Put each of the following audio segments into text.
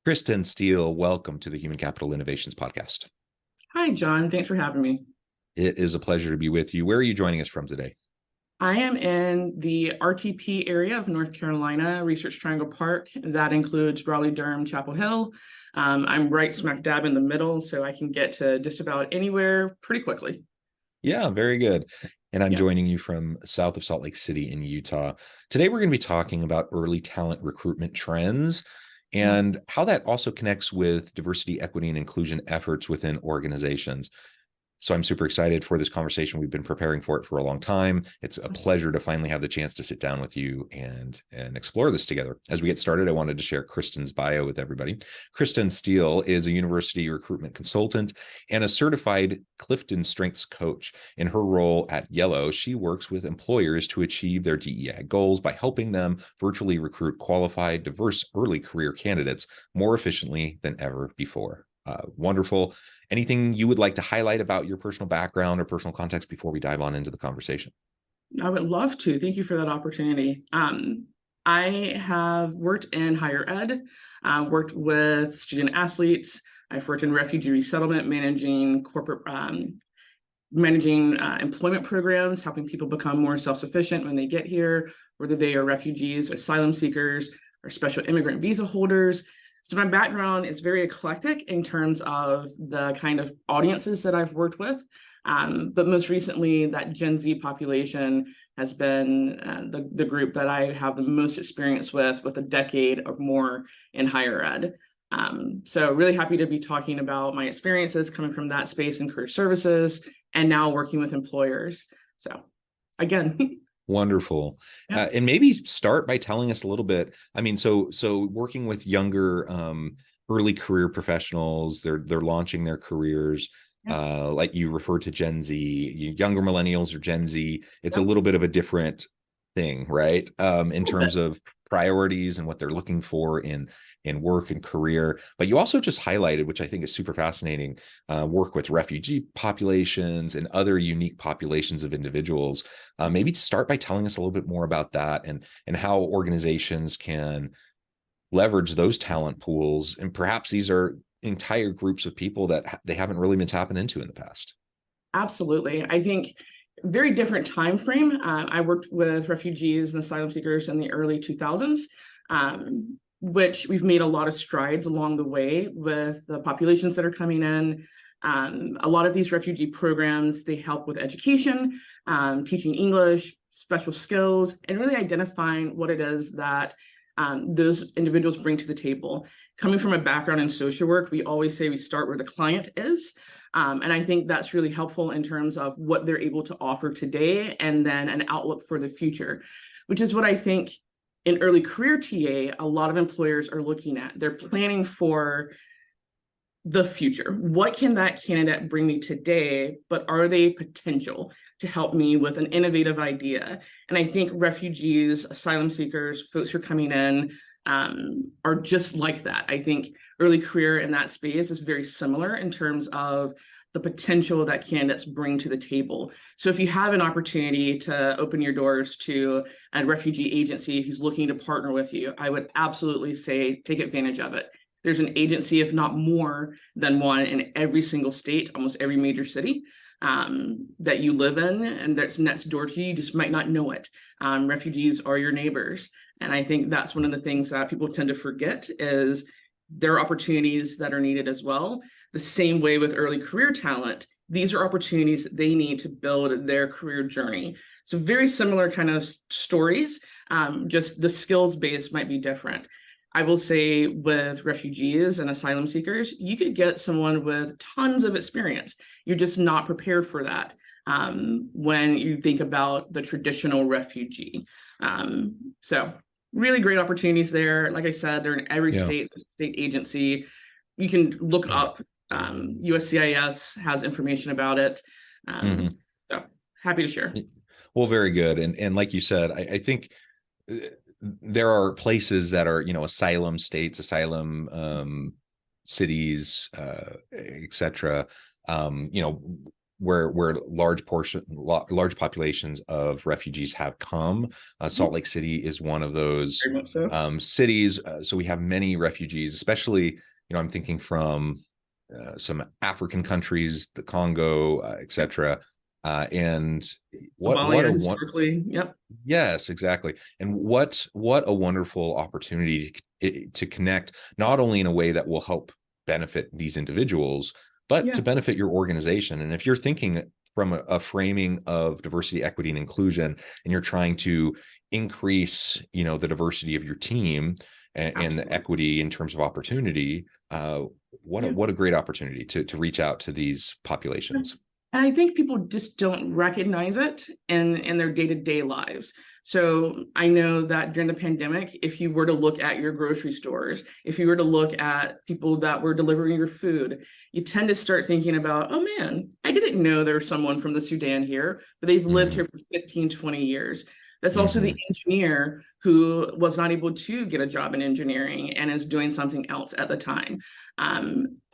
Christen Steele, welcome to the Human Capital Innovations Podcast. Hi, John. Thanks for having me. It is a pleasure to be with you. Where are you joining us from today? I am in the RTP area of North Carolina, Research Triangle Park. That includes Raleigh, Durham, Chapel Hill. I'm right smack dab in the middle, so I can get to just about anywhere pretty quickly. Yeah, very good. And I'm Yeah. joining you from south of Salt Lake City in Utah. Today, we're going to be talking about early talent recruitment trends and how that also connects with diversity, equity, and inclusion efforts within organizations. So I'm super excited for this conversation. We've been preparing for it for a long time. It's a pleasure to finally have the chance to sit down with you and explore this together. As we get started, I wanted to share Christen's bio with everybody. Christen Steele is a university recruitment consultant and a certified Clifton Strengths coach. In her role at Yellow, she works with employers to achieve their DEI goals by helping them virtually recruit qualified, diverse early career candidates more efficiently than ever before. Wonderful. Anything you would like to highlight about your personal background or personal context before we dive on into the conversation? I would love to. Thank you for that opportunity. I have worked in higher ed, worked with student athletes. I've worked in refugee resettlement, managing corporate, managing employment programs, helping people become more self-sufficient when they get here, whether they are refugees, asylum seekers, or special immigrant visa holders. So my background is very eclectic in terms of the kind of audiences that I've worked with. But most recently, that Gen Z population has been the group that I have the most experience with a decade or more in higher ed. So really happy to be talking about my experiences coming from that space in career services and now working with employers. So again. Wonderful. Yeah. And maybe start by telling us a little bit. I mean, so working with younger early career professionals, they're launching their careers. Like you refer to Gen Z, younger millennials or Gen Z. It's a little bit of a different thing, right? In terms of priorities and what they're looking for in work and career. But you also just highlighted, which I think is super fascinating, work with refugee populations and other unique populations of individuals. Maybe start by telling us a little bit more about that and how organizations can leverage those talent pools. And perhaps these are entire groups of people that they haven't really been tapping into in the past. Absolutely. I think very different time frame. I worked with refugees and asylum seekers in the early 2000s, which we've made a lot of strides along the way with the populations that are coming in. A lot of these refugee programs, they help with education, teaching English, special skills, and really identifying what it is that those individuals bring to the table. Coming from a background in social work, we always say we start where the client is. And I think that's really helpful in terms of what they're able to offer today and then an outlook for the future, which is what I think in early career TA, a lot of employers are looking at. They're planning for the future. What can that candidate bring me today, but are they potential to help me with an innovative idea? And I think refugees, asylum seekers, folks who are coming in are just like that. I think early career in that space is very similar in terms of the potential that candidates bring to the table. So if you have an opportunity to open your doors to a refugee agency who's looking to partner with you, I would absolutely say take advantage of it. There's an agency, if not more than one, in every single state, almost every major city that you live in, and that's next door to you. You just might not know it. Refugees are your neighbors. And I think that's one of the things that people tend to forget is there are opportunities that are needed as well. The same way with early career talent, these are opportunities that they need to build their career journey. So very similar kind of stories, just the skills base might be different. I will say with refugees and asylum seekers, you could get someone with tons of experience. You're just not prepared for that when you think about the traditional refugee. So really great opportunities there. Like I said, they're in every state agency. You can look up, USCIS has information about it. So happy to share. Well, very good. And like you said, I think there are places that are, asylum states, asylum cities, et cetera. where large populations of refugees have come. Salt Lake City is one of those Very much so. cities. So we have many refugees, especially, I'm thinking from some African countries, the Congo, etc. And what Somalia a historically, yep. Yes, exactly. And what a wonderful opportunity to connect, not only in a way that will help benefit these individuals, but to Yeah, benefit your organization. And if you're thinking from a framing of diversity, equity, and inclusion, and you're trying to increase, the diversity of your team and the absolutely. equity in terms of opportunity, Yeah. what a great opportunity to reach out to these Yeah. populations. And I think people just don't recognize it in their day-to-day lives. So I know that during the pandemic, if you were to look at your grocery stores, if you were to look at people that were delivering your food, you tend to start thinking about, oh man, I didn't know there's someone from the Sudan here, but they've lived Mm-hmm. here for 15, 20 years. That's also Mm-hmm. the engineer who was not able to get a job in engineering and is doing something else at the time.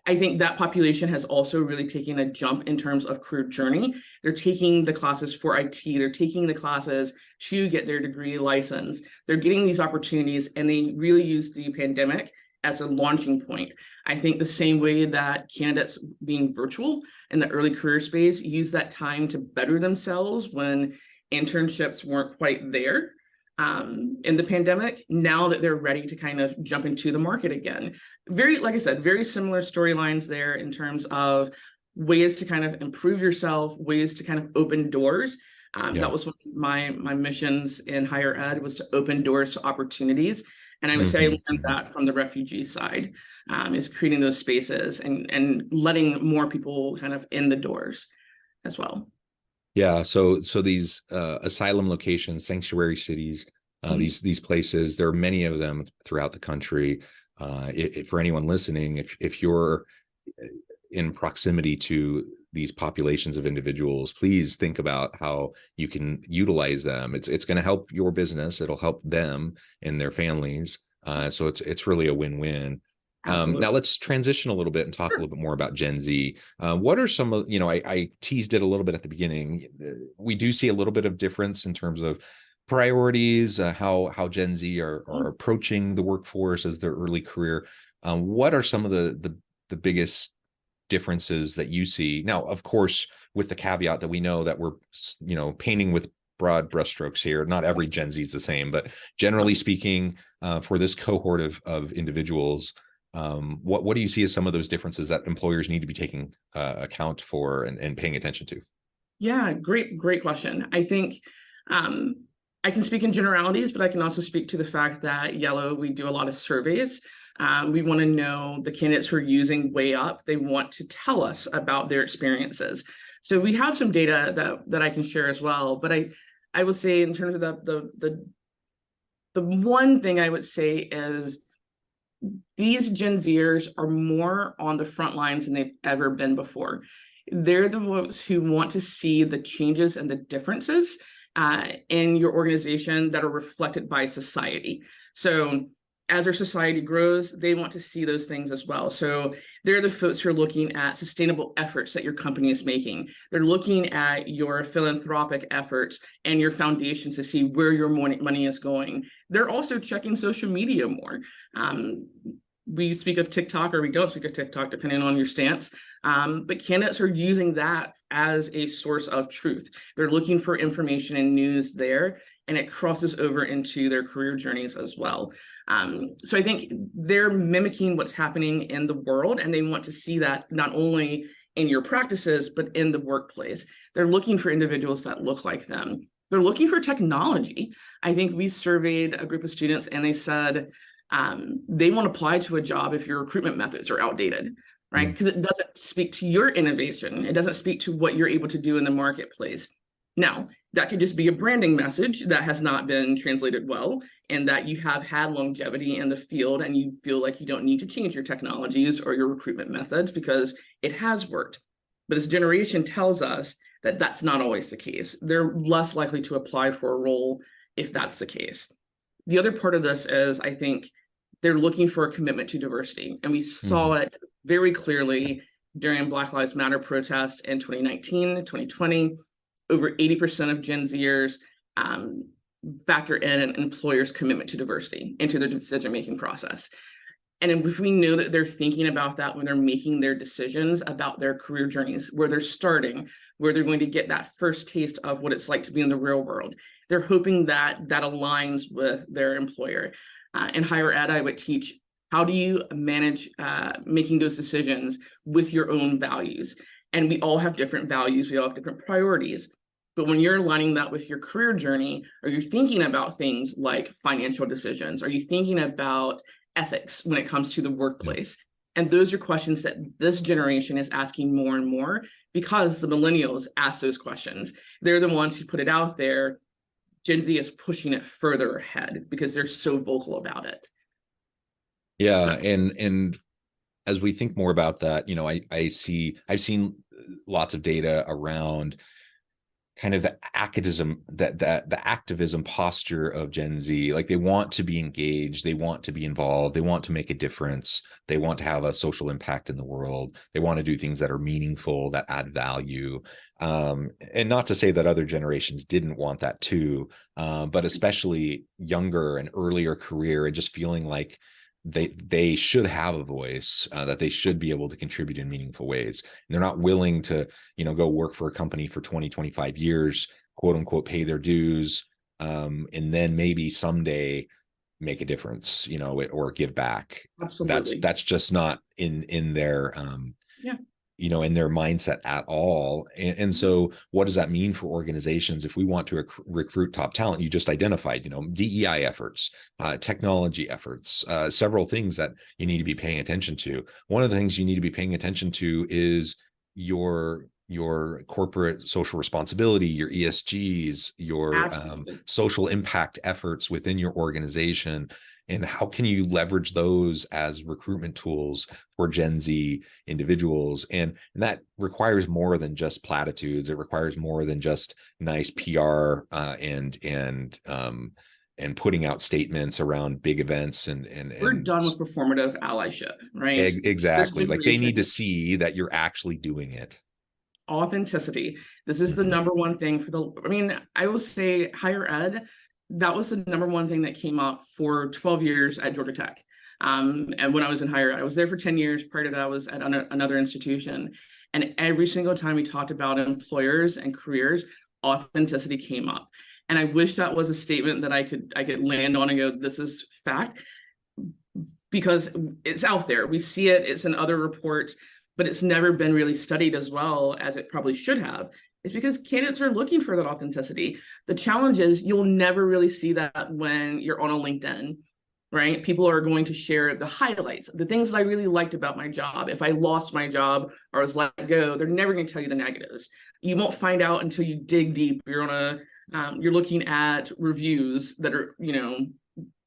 I think that population has also really taken a jump in terms of career journey. They're taking the classes for IT, they're taking the classes to get their degree license. They're getting these opportunities, and they really use the pandemic as a launching point. I think the same way that candidates being virtual in the early career space use that time to better themselves when internships weren't quite there in the pandemic, now that they're ready to kind of jump into the market again. Very, like I said, very similar storylines there in terms of ways to kind of improve yourself, ways to kind of open doors. Yeah. That was one of my missions in higher ed, was to open doors to opportunities. And I would say I learned Mm-hmm. that from the refugee side, is creating those spaces and letting more people kind of in the doors as well. Yeah, so these asylum locations, sanctuary cities, these places, there are many of them throughout the country. For anyone listening, if you're in proximity to these populations of individuals, please think about how you can utilize them. It's going to help your business. It'll help them and their families. So it's really a win-win. Now Absolutely. let's transition a little bit and talk a Sure. little bit more about Gen Z. What are some of, I teased it a little bit at the beginning. We do see a little bit of difference in terms of priorities, how Gen Z are approaching the workforce as their early career. What are some of the biggest differences that you see? Now, of course, with the caveat that we know that we're, painting with broad brushstrokes here. Not every Gen Z is the same, but generally speaking, for this cohort of individuals, what do you see as some of those differences that employers need to be taking account for and paying attention to? Yeah, great question. I think I can speak in generalities, but I can also speak to the fact that Yellow, we do a lot of surveys. We want to know the candidates who are using Way Up. They want to tell us about their experiences. So we have some data that I can share as well. But I would say, in terms of the one thing I would say is, these Gen Zers are more on the front lines than they've ever been before. They're the ones who want to see the changes and the differences in your organization that are reflected by society. So as our society grows, they want to see those things as well. So they're the folks who are looking at sustainable efforts that your company is making. They're looking at your philanthropic efforts and your foundations to see where your money is going. They're also checking social media more. We speak of TikTok, or we don't speak of TikTok, depending on your stance. But candidates are using that as a source of truth. They're looking for information and news there, and it crosses over into their career journeys as well. So I think they're mimicking what's happening in the world, and they want to see that not only in your practices, but in the workplace. They're looking for individuals that look like them. They're looking for technology. I think we surveyed a group of students, and they said they won't apply to a job if your recruitment methods are outdated, right? Because it doesn't speak to your innovation. It doesn't speak to what you're able to do in the marketplace. Now, that could just be a branding message that has not been translated well, and that you have had longevity in the field and you feel like you don't need to change your technologies or your recruitment methods because it has worked. But this generation tells us that that's not always the case. They're less likely to apply for a role if that's the case. The other part of this is, I think, they're looking for a commitment to diversity. And we saw it very clearly during Black Lives Matter protests in 2019, 2020, over 80% of Gen Zers factor in an employer's commitment to diversity into their decision-making process. And if we know that they're thinking about that when they're making their decisions about their career journeys, where they're starting, where they're going to get that first taste of what it's like to be in the real world, they're hoping that that aligns with their employer. In higher ed, I would teach, how do you manage making those decisions with your own values? And we all have different values, we all have different priorities. But when you're aligning that with your career journey, or you're thinking about things like financial decisions, are you thinking about ethics when it comes to the workplace? And those are questions that this generation is asking more and more, because the millennials ask those questions. They're the ones who put it out there. Gen Z is pushing it further ahead because they're so vocal about it. Yeah, and as we think more about that, you know, I've seen lots of data around kind of the activism posture of Gen Z. Like, they want to be engaged, they want to be involved, they want to make a difference, they want to have a social impact in the world, they want to do things that are meaningful, that add value. And not to say that other generations didn't want that too, but especially younger and earlier career, and just feeling like they should have a voice, that they should be able to contribute in meaningful ways. And they're not willing to, you know, go work for a company for 20, 25 years, quote unquote, pay their dues, and then maybe someday make a difference, you know, or give back. Absolutely. That's just not in their, you know, in their mindset at all. And so what does that mean for organizations if we want to recruit top talent? You just identified, you know, DEI efforts, technology efforts, several things that you need to be paying attention to. One of the things you need to be paying attention to is your corporate social responsibility, your ESGs, your social impact efforts within your organization. And how can you leverage those as recruitment tools for Gen Z individuals? And that requires more than just platitudes. It requires more than just nice PR and putting out statements around big events. And we're done with performative allyship, right? Exactly. Like, they need to see that you're actually doing it. Authenticity. This is the number one thing for I will say higher ed, that was the number one thing that came up for 12 years at Georgia Tech. And when I was in higher ed, I was there for 10 years. Part of that was at another institution. And every single time we talked about employers and careers, authenticity came up. And I wish that was a statement that I could land on and go, this is fact, because it's out there. We see it, it's in other reports, but it's never been really studied as well as it probably should have. It's because candidates are looking for that authenticity. The challenge is you'll never really see that when you're on a LinkedIn, right? People are going to share the highlights, the things that I really liked about my job. If I lost my job or was let go, they're never going to tell you the negatives. You won't find out until you dig deep. You're looking at reviews that are, you know,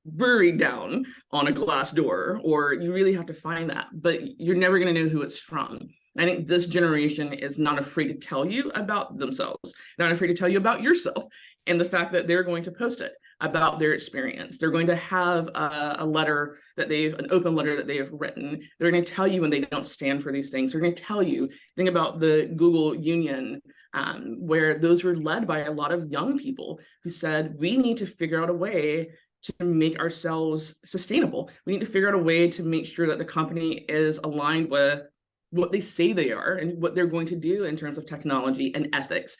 buried down on a glass door, or you really have to find that, but you're never going to know who it's from. I think this generation is not afraid to tell you about themselves, not afraid to tell you about yourself, and the fact that they're going to post it about their experience. They're going to have an open letter that they have written. They're going to tell you when they don't stand for these things. They're going to tell you, think about the Google Union, where those were led by a lot of young people who said, we need to figure out a way to make ourselves sustainable. We need to figure out a way to make sure that the company is aligned with what they say they are and what they're going to do in terms of technology and ethics.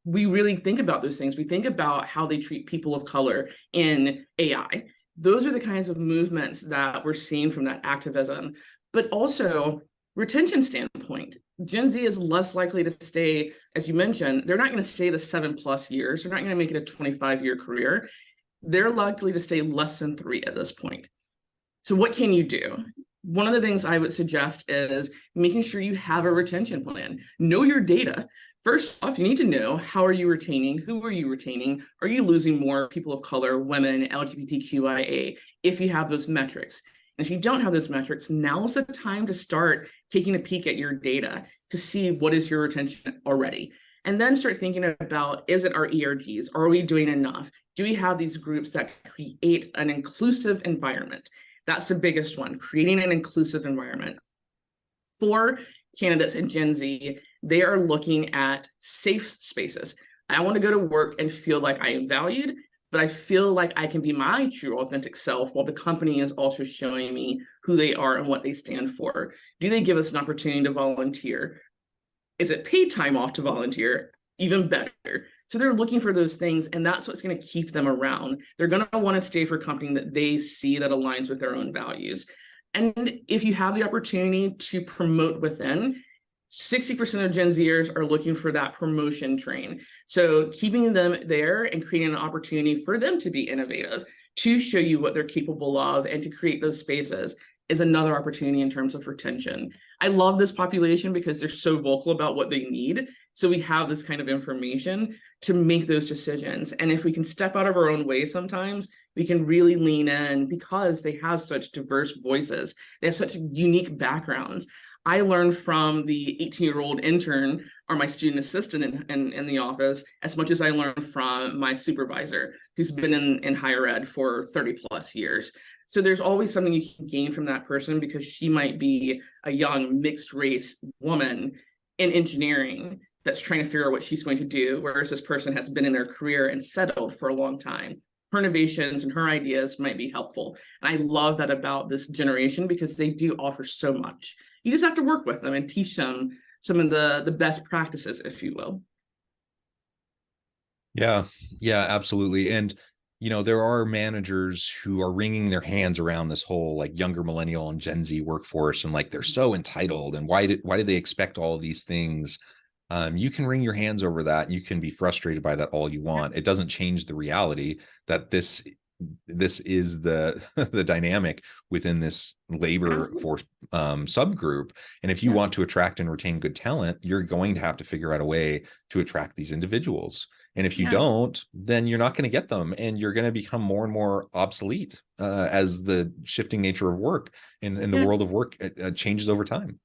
We really think about those things. We think about how they treat people of color in AI. Those are the kinds of movements that we're seeing from that activism, but also retention standpoint. Gen Z is less likely to stay, as you mentioned, they're not going to stay the 7+ years. They're not going to make it a 25-year career. They're likely to stay less than 3 at this point. So what can you do? One of the things I would suggest is making sure you have a retention plan. Know your data. First off, you need to know, how are you retaining? Who are you retaining? Are you losing more people of color, women, LGBTQIA, if you have those metrics? And if you don't have those metrics, now's the time to start taking a peek at your data to see what is your retention already. And then start thinking about, is it our ERGs? Are we doing enough? Do we have these groups that create an inclusive environment? That's the biggest one, creating an inclusive environment. For candidates in Gen Z, they are looking at safe spaces. I want to go to work and feel like I am valued, but I feel like I can be my true authentic self while the company is also showing me who they are and what they stand for. Do they give us an opportunity to volunteer? Is it paid time off to volunteer? Even better. So they're looking for those things, and that's what's going to keep them around. They're going to want to stay for a company that they see that aligns with their own values. And if you have the opportunity to promote within, 60% of Gen Zers are looking for that promotion train. So keeping them there and creating an opportunity for them to be innovative, to show you what they're capable of, and to create those spaces is another opportunity in terms of retention. I love this population because they're so vocal about what they need. So we have this kind of information to make those decisions. And if we can step out of our own way sometimes, we can really lean in because they have such diverse voices. They have such unique backgrounds. I learned from the 18-year-old intern or my student assistant in the office as much as I learned from my supervisor, who's been in higher ed for 30 plus years. So there's always something you can gain from that person because she might be a young mixed race woman in engineering that's trying to figure out what she's going to do, whereas this person has been in their career and settled for a long time. Her innovations and her ideas might be helpful. And I love that about this generation because they do offer so much. You just have to work with them and teach them some of the best practices, if you will. Yeah, absolutely. And there are managers who are wringing their hands around this whole like younger millennial and Gen Z workforce, and like they're so entitled, and why do they expect all of these things? You can wring your hands over that. You can be frustrated by that all you want. It doesn't change the reality that this is the the dynamic within this labor force subgroup. And if you want to attract and retain good talent, you're going to have to figure out a way to attract these individuals. And if you don't, then you're not going to get them, and you're going to become more and more obsolete as the shifting nature of work in the world of work changes over time.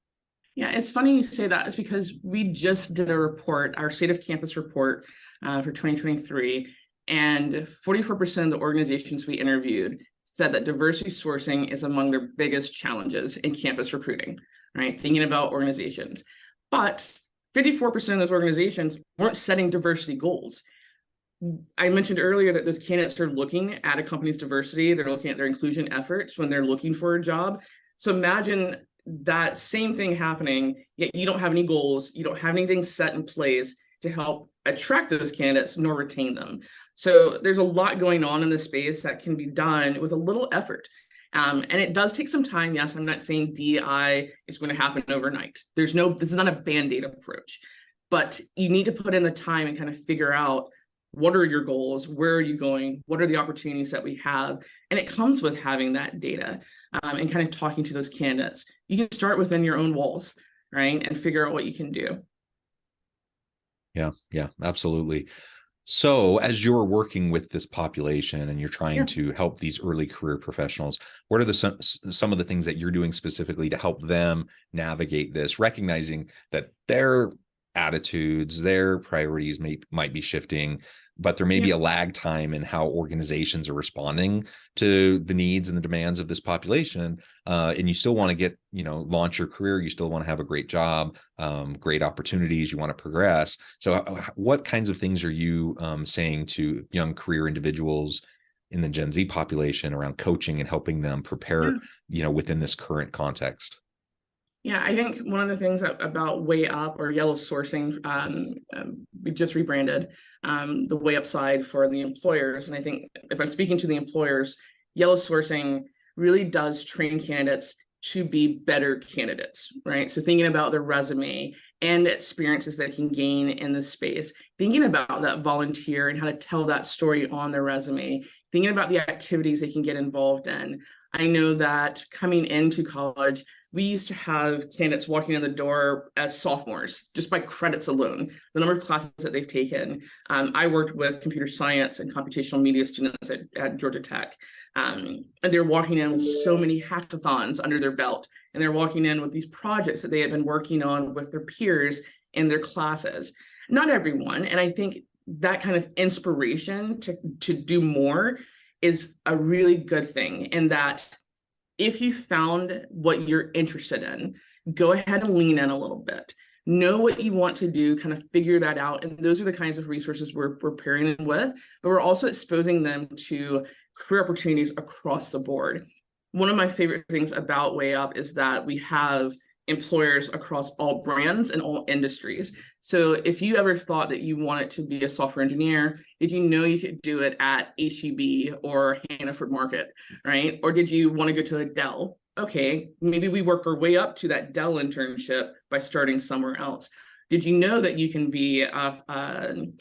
Yeah, it's funny you say that. It's because we just did a report, our State of Campus report for 2023, and 44% of the organizations we interviewed said that diversity sourcing is among their biggest challenges in campus recruiting, right? Thinking about organizations. But 54% of those organizations weren't setting diversity goals. I mentioned earlier that those candidates are looking at a company's diversity. They're looking at their inclusion efforts when they're looking for a job. So imagine that same thing happening, yet you don't have any goals, you don't have anything set in place to help attract those candidates nor retain them. So there's a lot going on in this space that can be done with a little effort. And it does take some time. Yes, I'm not saying DEI is going to happen overnight. This is not a Band-Aid approach, but you need to put in the time and kind of figure out what are your goals, where are you going, what are the opportunities that we have? And it comes with having that data and kind of talking to those candidates. You can start within your own walls, right? And figure out what you can do. Yeah, absolutely. So as you're working with this population and you're trying to help these early career professionals, what are some of the things that you're doing specifically to help them navigate this, recognizing that their attitudes, their priorities might be shifting, but there may be a lag time in how organizations are responding to the needs and the demands of this population. And you still want to get, launch your career. You still want to have a great job, great opportunities. You want to progress. So what kinds of things are you saying to young career individuals in the Gen Z population around coaching and helping them prepare, within this current context? Yeah, I think one of the things about Way Up or Yellow Sourcing, we just rebranded the Way Up side for the employers. And I think if I'm speaking to the employers, Yellow Sourcing really does train candidates to be better candidates, right? So thinking about their resume and experiences that can gain in this space, thinking about that volunteer and how to tell that story on their resume, thinking about the activities they can get involved in. I know that coming into college, we used to have candidates walking in the door as sophomores, just by credits alone, the number of classes that they've taken. I worked with computer science and computational media students at Georgia Tech. And they're walking in with so many hackathons under their belt. And they're walking in with these projects that they had been working on with their peers in their classes. Not everyone. And I think that kind of inspiration to do more is a really good thing, in that if you found what you're interested in, go ahead and lean in a little bit. Know what you want to do, kind of figure that out. And those are the kinds of resources we're pairing them with, but we're also exposing them to career opportunities across the board. One of my favorite things about Way Up is that we have employers across all brands and all industries. So if you ever thought that you wanted to be a software engineer, did you know you could do it at HEB or Hannaford Market, right? Or did you want to go to a Dell? Okay, maybe we work our way up to that Dell internship by starting somewhere else. Did you know that you can be a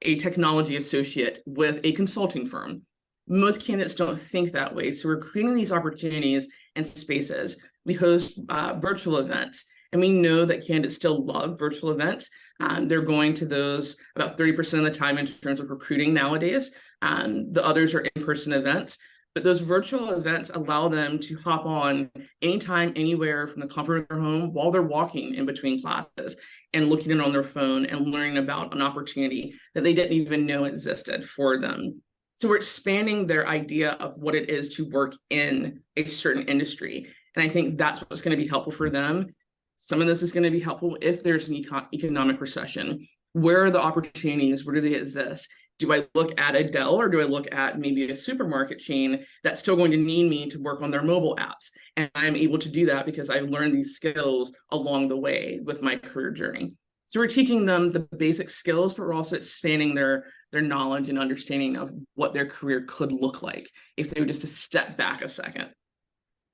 technology associate with a consulting firm? Most candidates don't think that way. So we're creating these opportunities and spaces. We host virtual events, and we know that candidates still love virtual events. They're going to those about 30% of the time in terms of recruiting nowadays. The others are in-person events, but those virtual events allow them to hop on anytime, anywhere from the comfort of their home while they're walking in between classes and looking at it on their phone and learning about an opportunity that they didn't even know existed for them. So we're expanding their idea of what it is to work in a certain industry. And I think that's what's going to be helpful for them. Some of this is going to be helpful if there's an economic recession. Where are the opportunities? Where do they exist? Do I look at a Dell, or do I look at maybe a supermarket chain that's still going to need me to work on their mobile apps? And I'm able to do that because I've learned these skills along the way with my career journey. So we're teaching them the basic skills, but we're also expanding their knowledge and understanding of what their career could look like if they were just to step back a second.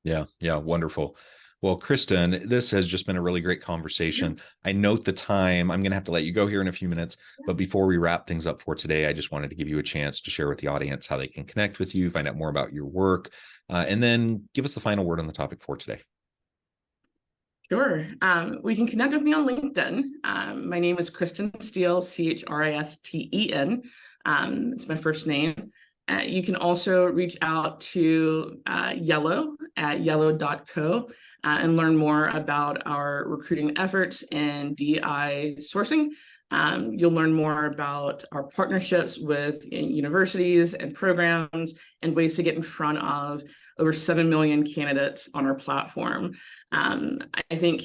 Yeah, wonderful. Well, Christen, this has just been a really great conversation. I note the time. I'm going to have to let you go here in a few minutes. But before we wrap things up for today, I just wanted to give you a chance to share with the audience how they can connect with you, find out more about your work, and then give us the final word on the topic for today. Sure. We can connect with me on LinkedIn. My name is Christen Steele, Christen. It's my first name. You can also reach out to Yellow at yellow.co and learn more about our recruiting efforts and DEI sourcing. You'll learn more about our partnerships with universities and programs and ways to get in front of over 7 million candidates on our platform. I think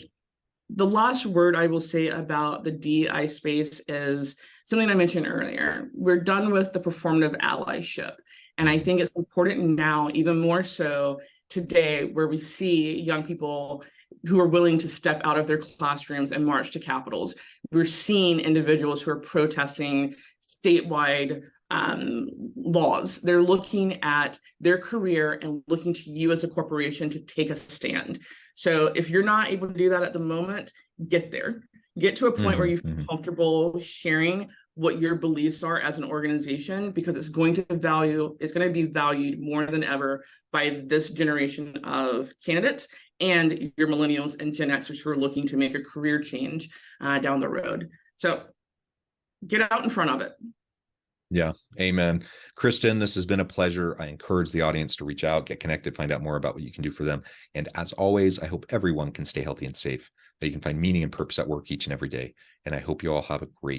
the last word I will say about the DEI space is something I mentioned earlier. We're done with the performative allyship. And I think it's important now, even more so today, where we see young people who are willing to step out of their classrooms and march to capitals. We're seeing individuals who are protesting statewide laws. They're looking at their career and looking to you as a corporation to take a stand. So if you're not able to do that at the moment, get there. Get to a point where you feel comfortable sharing what your beliefs are as an organization, because it's going to be valued more than ever by this generation of candidates and your millennials and Gen Xers who are looking to make a career change down the road. So get out in front of it. Yeah, amen. Christen, this has been a pleasure. I encourage the audience to reach out, get connected, find out more about what you can do for them. And as always, I hope everyone can stay healthy and safe, that you can find meaning and purpose at work each and every day. And I hope you all have a great